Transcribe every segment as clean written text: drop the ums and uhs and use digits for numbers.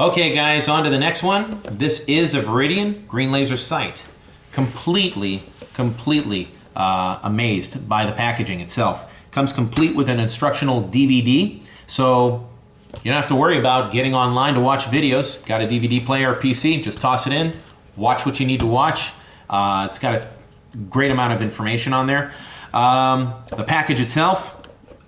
Okay guys, on to the next one. This is a Viridian green laser sight. Completely amazed by the packaging itself. Comes complete with an instructional DVD, so you don't have to worry about getting online to watch videos. Got a DVD player or PC, just toss it in, watch what you need to watch. It's got a great amount of information on there. The package itself,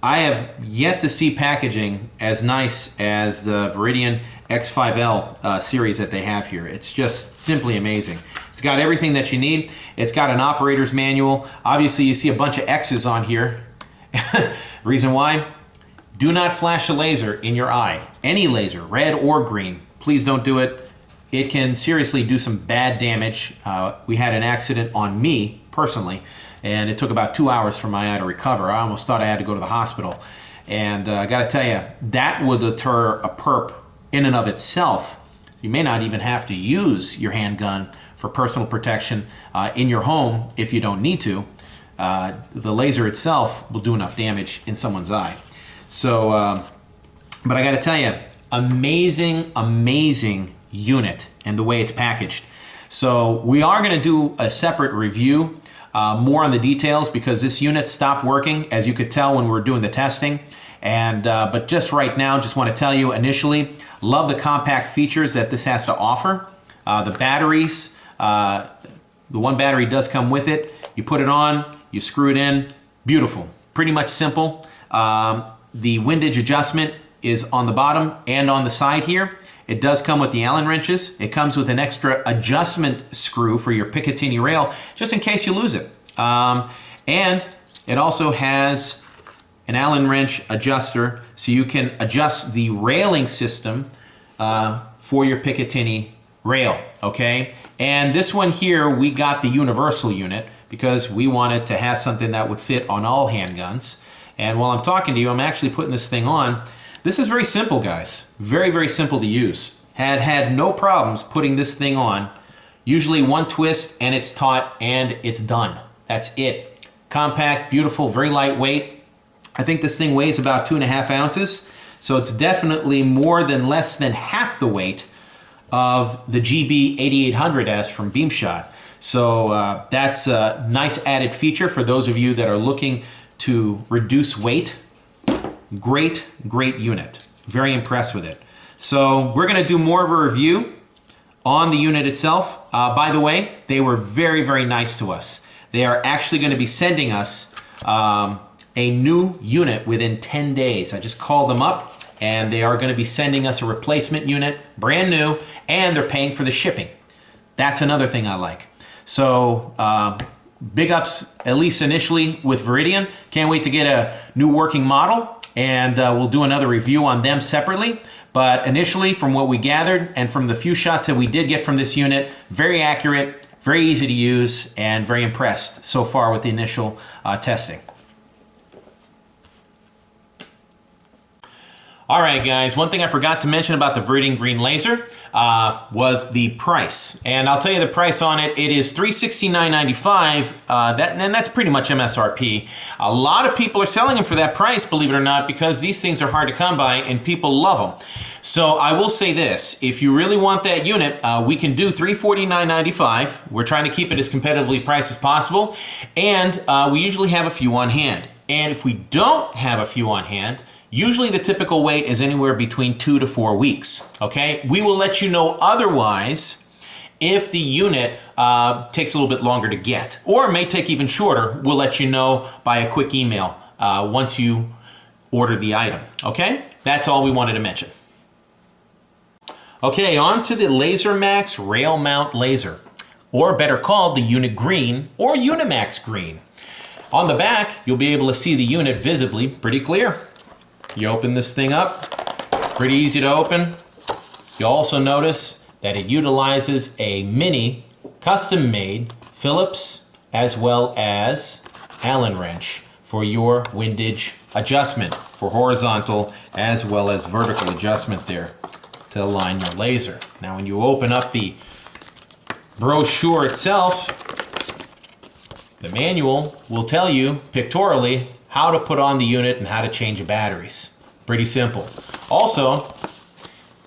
I have yet to see packaging as nice as the Viridian X5L series that they have here. It's just simply amazing. It's got everything that you need. It's got an operator's manual. Obviously you see a bunch of X's on here. Reason why? Do not flash a laser in your eye. Any laser, red or green. Please don't do it. It can seriously do some bad damage. We had an accident on me, personally, and it took about 2 hours for my eye to recover. I almost thought I had to go to the hospital. And I gotta tell you, that would deter a perp in and of itself. You may not even have to use your handgun for personal protection in your home if you don't need to. The laser itself will do enough damage in someone's eye. So, but I gotta tell you, amazing unit and the way it's packaged. So we are gonna do a separate review, more on the details, because this unit stopped working, as you could tell when we were doing the testing. And but just right now, just want to tell you initially, love the compact features that this has to offer. The batteries, the one battery does come with it. You put it on, you screw it in, beautiful, pretty much simple. The windage adjustment is on the bottom and on the side here. It does come with the Allen wrenches. It comes with an extra adjustment screw for your Picatinny rail, just in case you lose it. And it also has an Allen wrench adjuster, so you can adjust the railing system for your Picatinny rail, okay? And this one here, we got the universal unit because we wanted to have something that would fit on all handguns. And while I'm talking to you, I'm actually putting this thing on. This is very simple, guys. Very simple to use. Had no problems putting this thing on. Usually one twist and it's taut and it's done. That's it. Compact, beautiful, very lightweight. I think this thing weighs about 2.5 ounces. So it's definitely less than half the weight of the GB 8800S from Beamshot. So that's a nice added feature for those of you that are looking to reduce weight. Great unit. Very impressed with it. So we're going to do more of a review on the unit itself. By the way, they were very nice to us. They are actually going to be sending us a new unit within 10 days. I just called them up and they are going to be sending us a replacement unit, brand new, and they're paying for the shipping. That's another thing I like. So big ups, at least initially, with Viridian. Can't wait to get a new working model, and we'll do another review on them separately. But initially, from what we gathered and from the few shots that we did get from this unit, very accurate, very easy to use, and very impressed so far with the initial testing. All right, guys, one thing I forgot to mention about the Viridian green laser was the price. And I'll tell you the price on it. It is $369.95, and that's pretty much MSRP. A lot of people are selling them for that price, believe it or not, because these things are hard to come by and people love them. So I will say this, if you really want that unit, we can do $349.95. We're trying to keep it as competitively priced as possible, and we usually have a few on hand. And if we don't have a few on hand, usually the typical wait is anywhere between 2 to 4 weeks, okay? We will let you know otherwise if the unit takes a little bit longer to get, or may take even shorter. We'll let you know by a quick email once you order the item, okay? That's all we wanted to mention. Okay, on to the LaserMax rail mount laser, or better called the uni-green or Unimax green. On the back, you'll be able to see the unit visibly, pretty clear. You open this thing up, pretty easy to open. You'll also notice that it utilizes a mini custom-made Phillips as well as Allen wrench for your windage adjustment, for horizontal as well as vertical adjustment there to align your laser. Now when you open up the brochure itself, the manual will tell you pictorially how to put on the unit and how to change the batteries. Pretty simple. Also,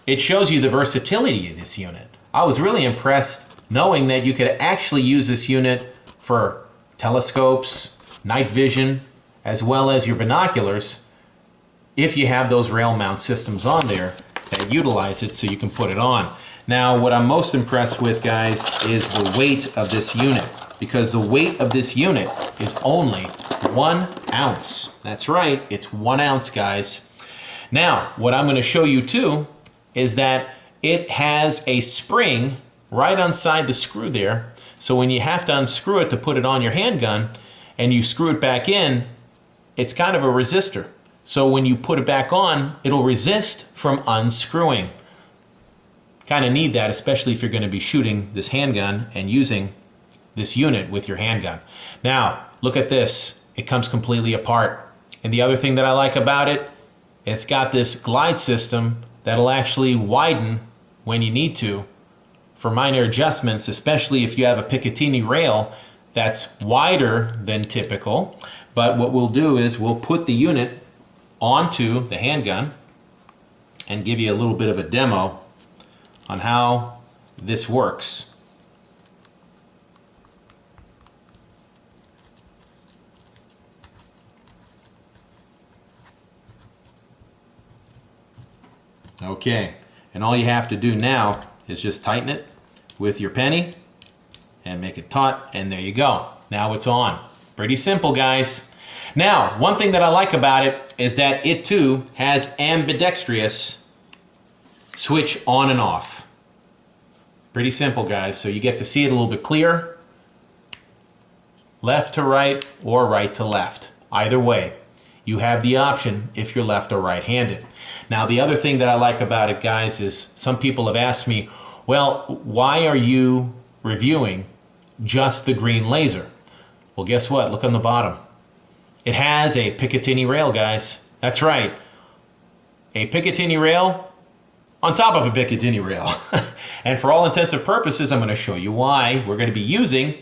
it shows you the versatility of this unit. I was really impressed knowing that you could actually use this unit for telescopes, night vision, as well as your binoculars if you have those rail mount systems on there that utilize it so you can put it on. Now, what I'm most impressed with, guys, is the weight of this unit, because the weight of this unit is only 1 ounce. That's right, it's 1 ounce, guys. Now, what I'm going to show you too is that it has a spring right inside the screw there. So when you have to unscrew it to put it on your handgun and you screw it back in, it's kind of a resistor. So when you put it back on, it'll resist from unscrewing. Kind of need that, especially if you're going to be shooting this handgun and using this unit with your handgun. Now, look at this. It comes completely apart. And the other thing that I like about it, it's got this glide system that'll actually widen when you need to for minor adjustments, especially if you have a Picatinny rail that's wider than typical. But what we'll do is we'll put the unit onto the handgun and give you a little bit of a demo on how this works. Okay, and all you have to do now is just tighten it with your penny and make it taut, and there you go. Now it's on. Pretty simple, guys. Now, one thing that I like about it is that it too has ambidextrous switch on and off. Pretty simple, guys. So you get to see it a little bit clearer. Left to right or right to left. Either way, you have the option if you're left or right-handed. Now, the other thing that I like about it, guys, is some people have asked me, well, why are you reviewing just the green laser? Well, guess what? Look on the bottom. It has a Picatinny rail, guys. That's right. A Picatinny rail on top of a Picatinny rail. And for all intents and purposes, I'm going to show you why. We're going to be using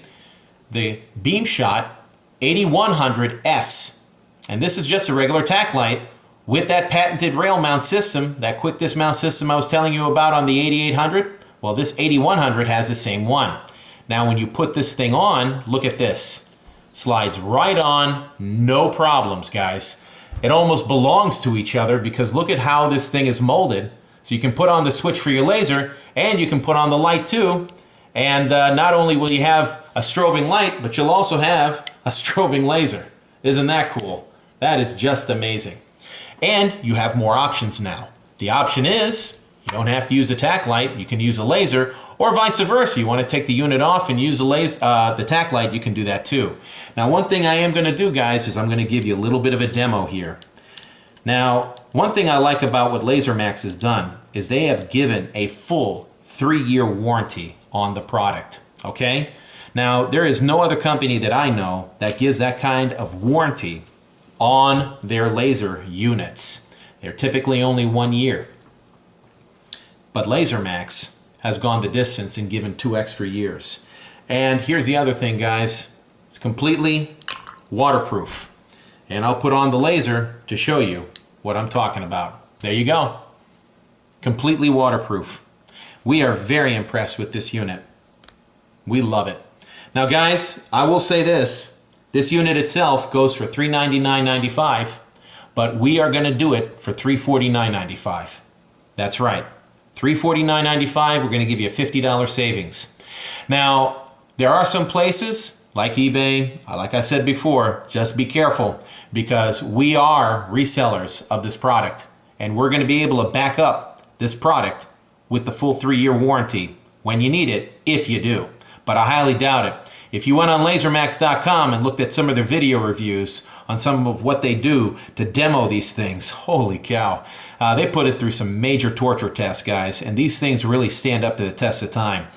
the Beamshot 8100S. And this is just a regular tack light with that patented rail mount system, that quick dismount system I was telling you about on the 8800. Well, this 8100 has the same one. Now, when you put this thing on, look at this. Slides right on, no problems, guys. It almost belongs to each other because look at how this thing is molded. So you can put on the switch for your laser and you can put on the light too. And not only will you have a strobing light, but you'll also have a strobing laser. Isn't that cool? That is just amazing. And you have more options now. The option is you don't have to use a tack light, you can use a laser, or vice versa. You want to take the unit off and use the tack light, you can do that too. Now, one thing I am going to do, guys, is I'm going to give you a little bit of a demo here. Now, one thing I like about what LaserMax has done is they have given a full 3-year warranty on the product, okay? Now, there is no other company that I know that gives that kind of warranty on their laser units. They're typically only 1 year. But LaserMax has gone the distance and given 2 extra years. And here's the other thing, guys. It's completely waterproof. And I'll put on the laser to show you what I'm talking about. There you go. Completely waterproof. We are very impressed with this unit. We love it. Now, guys, I will say this. This unit itself goes for $399.95, but we are going to do it for $349.95. That's right. $349.95, we're going to give you a $50 savings. Now, there are some places like eBay, like I said before, just be careful because we are resellers of this product and we're going to be able to back up this product with the full 3-year warranty when you need it, if you do. But I highly doubt it. If you went on LaserMax.com and looked at some of their video reviews on some of what they do to demo these things, holy cow. They put it through some major torture tests, guys, and these things really stand up to the test of time.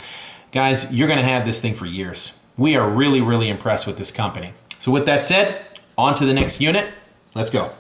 Guys, you're going to have this thing for years. We are really, really impressed with this company. So with that said, on to the next unit. Let's go.